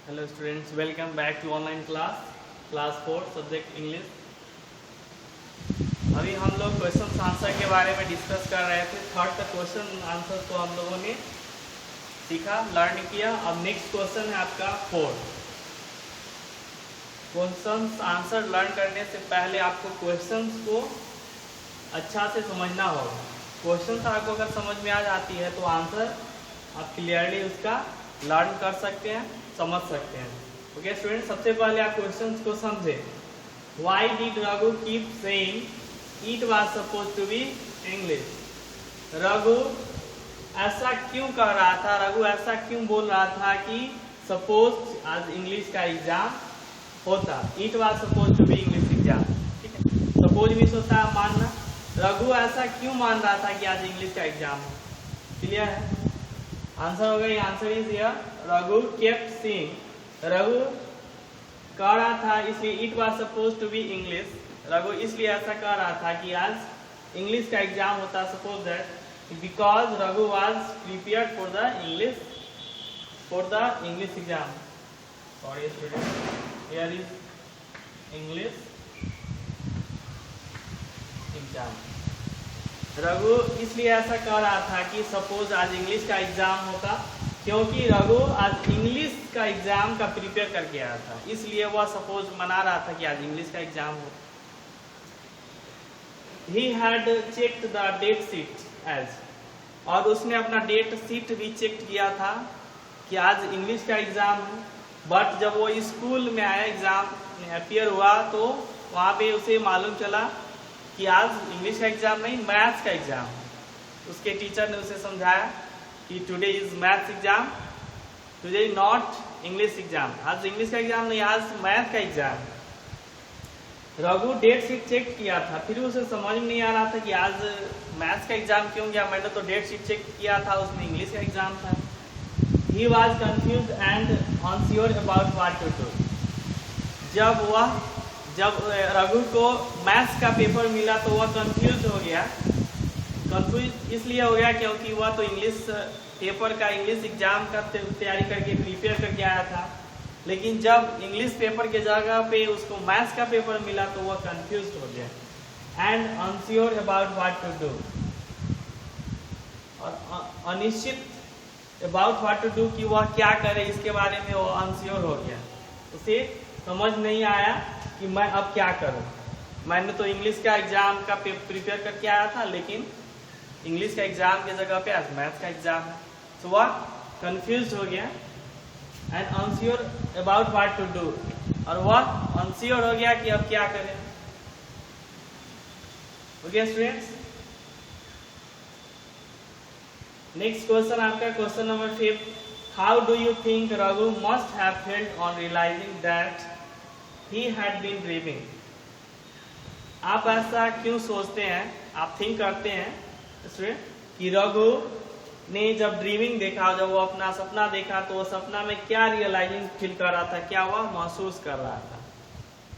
Hello students, welcome back to online class 4 subject English. अभी हम लोग क्वेश्चन आंसर के बारे में डिस्कस कर रहे थे। थर्ड तक क्वेश्चन आंसर को हम लोगों ने सीखा, लर्न किया। अब नेक्स्ट क्वेश्चन है आपका 4। क्वेश्चन आंसर लर्न करने से पहले आपको क्वेश्चंस को अच्छा से समझना होगा। क्वेश्चन आपको अगर समझ में आ जाती है तो आंसर आप क्लियरली उसका लर्न कर सकते हैं, समझ सकते हैं। ओके स्टूडेंट, सबसे पहले आप क्वेश्चंस को समझे। Why did Raghu keep saying it was supposed to be English? Raghu ऐसा क्यों कह रहा था, रघु ऐसा क्यों बोल रहा था कि सपोज आज इंग्लिश का एग्जाम होता। It was suppose to be English exam, ठीक है। सपोज मीन्स होता है मानना। रघु ऐसा क्यों मान रहा था कि आज इंग्लिश का एग्जाम हो? क्लियर है? आंसर होगा, ये answer is here. Raghu kept saying, Raghu कह रहा था इसलिए it was suppose to be English. Raghu इसलिए ऐसा कह रहा था कि आज इंग्लिश का एग्जाम होता। Suppose that because Raghu was prepared for the English exam. Sorry student, here is English exam. Raghu इसलिए ऐसा कह रहा था कि सपोज आज इंग्लिश का एग्जाम होता, क्योंकि रघु आज इंग्लिश का एग्जाम का प्रिपेयर करके आया था, इसलिए वह सपोज मना रहा था कि आज इंग्लिश का एग्जाम हो। He had checked the date sheet as, और उसने अपना डेट शीट भी चेक किया था कि आज इंग्लिश का एग्जाम है। बट जब वो स्कूल में आया, एग्जाम में अपियर हुआ, तो वहाँ पे उसे मालूम चला कि आज इंग्लिश का एग्जाम नहीं, मैथ्स का एग्जाम है। उसके टीचर ने उसे समझाया कि today is maths exam, today not English exam. आज इंग्लिश का एग्जाम नहीं, आज मैथ का एग्जाम है। रघु डेट शीट चेक किया था, फिर उसे समझ में नहीं आ रहा था कि आज मैथ्स का एग्जाम क्यों गया। मैंने तो डेट शीट चेक किया था, उसमें इंग्लिश का एग्जाम था। He was confuse and unsure about what to do. जब रघु को मैथ्स का पेपर मिला तो वह कंफ्यूज हो गया। कंफ्यूज इसलिए हो गया क्योंकि वह तो इंग्लिश पेपर का, इंग्लिश एग्जाम का तैयारी करके प्रिपेयर करके आया था। लेकिन जब इंग्लिश पेपर के जगह पे उसको मैथ्स का पेपर मिला तो वह कंफ्यूज हो गया। And unsure about what to do, और अनिश्चित अबाउट व्हाट टू डू कि वह क्या करे, इसके बारे में वो अनश्योर हो गया। उसे समझ नहीं आया कि मैं अब क्या करूं। मैंने तो इंग्लिश का एग्जाम का प्रिपेयर करके आया था, लेकिन इंग्लिश का एग्जाम की जगह पे आज मैथ्स का एग्जाम है। तो वह कंफ्यूज हो गया। And unsure about what to do, और वह अनश्योर हो गया कि अब क्या करें। ओके स्टूडेंट्स, नेक्स्ट क्वेश्चन आपका question number 5। How do you think Raghu must have felt on realising that he had been dreaming? आप ऐसा क्यों सोचते हैं, आप थिंक करते हैं स्टूडेंट कि रघु ने जब ड्रीमिंग देखा, जब वो अपना सपना देखा, तो वो सपना में क्या रियलाइजिंग फील कर रहा था, क्या वह महसूस कर रहा था?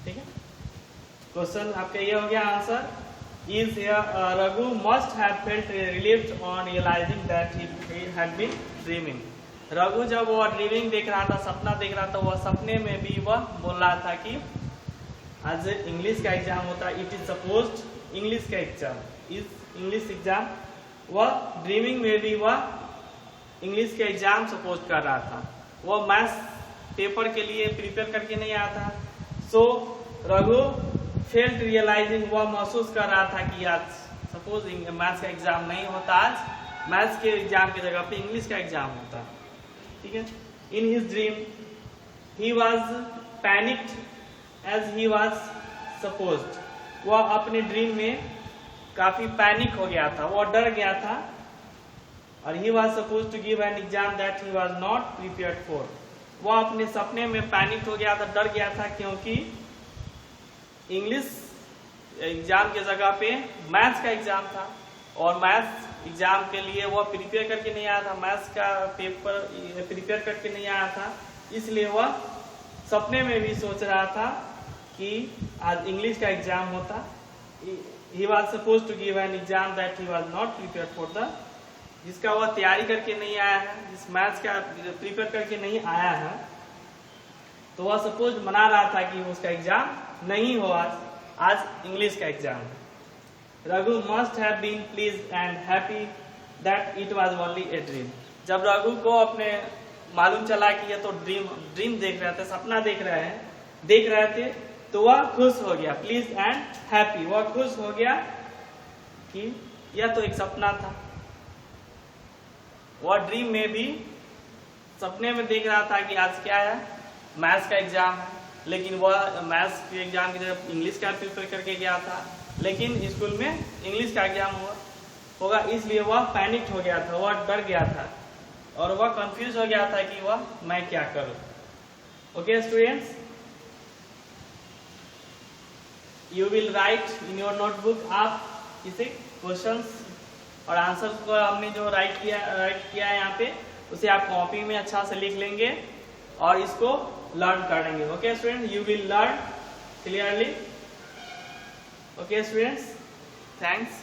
ठीक है, क्वेश्चन आपका ये हो गया। Answer is Raghu must have felt relieved on realising that he had been dreaming। Raghu जब वह ड्रीमिंग देख रहा था, सपना देख रहा था, वह सपने में भी वह बोल रहा था कि आज इंग्लिश का एग्जाम होता है। इट इज सपोज्ड इंग्लिश का एग्जाम इज इंग्लिश एग्जाम। वह ड्रीमिंग में भी वह इंग्लिश का एग्जाम सपोज कर रहा था। वह मैथ्स पेपर के लिए प्रिपेयर करके नहीं आया था। सो रघु फेल्ट रियलाइजिंग, वह महसूस कर रहा था कि आज सपोज मैथ्स का एग्जाम नहीं होता, आज मैथ्स के एग्जाम की जगह पे इंग्लिश का एग्जाम होता। ठीक है। In his dream he was panicked as he was supposed. वह अपने ड्रीम में काफी पैनिक हो गया था, वह डर गया था। और he was suppose to give an exam that he was not prepared for. वह अपने सपने में पैनिक हो गया था, डर गया था, क्योंकि इंग्लिश एग्जाम की जगह पे मैथ्स का एग्जाम था, और मैथ्स एग्जाम के लिए वह प्रिपेयर करके नहीं आया था, मैथ्स का पेपर प्रिपेयर करके नहीं आया था। इसलिए वह सपने में भी सोच रहा था कि आज इंग्लिश का एग्जाम होता। He was suppose to give an exam that he was not prepare for the, जिसका वह तैयारी करके नहीं आया है, जिस मैथ्स का प्रिपेयर करके नहीं आया है, तो वह सपोज मना रहा था कि उसका एग्जाम नहीं हो आज इंग्लिश का एग्जाम है। Raghu must have been please and happy that it was only a dream. जब रघु को अपने मालूम चला कि ये तो ड्रीम देख रहे थे, सपना देख रहे थे, तो वह खुश हो गया। प्लीज एंड हैप्पी, वह खुश हो गया कि यह तो एक सपना था। वह ड्रीम में भी सपने में देख रहा था कि आज क्या है, मैथ्स का एग्जाम है, लेकिन वह मैथ्स के एग्जाम की तरफ इंग्लिश का प्रिपेयर करके गया था, लेकिन स्कूल में इंग्लिश का एग्जाम होगा, इसलिए वह पैनिक हो गया था, वह डर गया था और वह कंफ्यूज हो गया था कि वह मैं क्या करूं। Okay students, you will write in your notebook. आप इसे क्वेश्चंस और आंसर को हमने जो राइट किया है यहाँ पे, उसे आप कॉपी में अच्छा से लिख लेंगे और इसको लर्न करेंगे। Okay student, you will learn clearly. Okay students, thanks.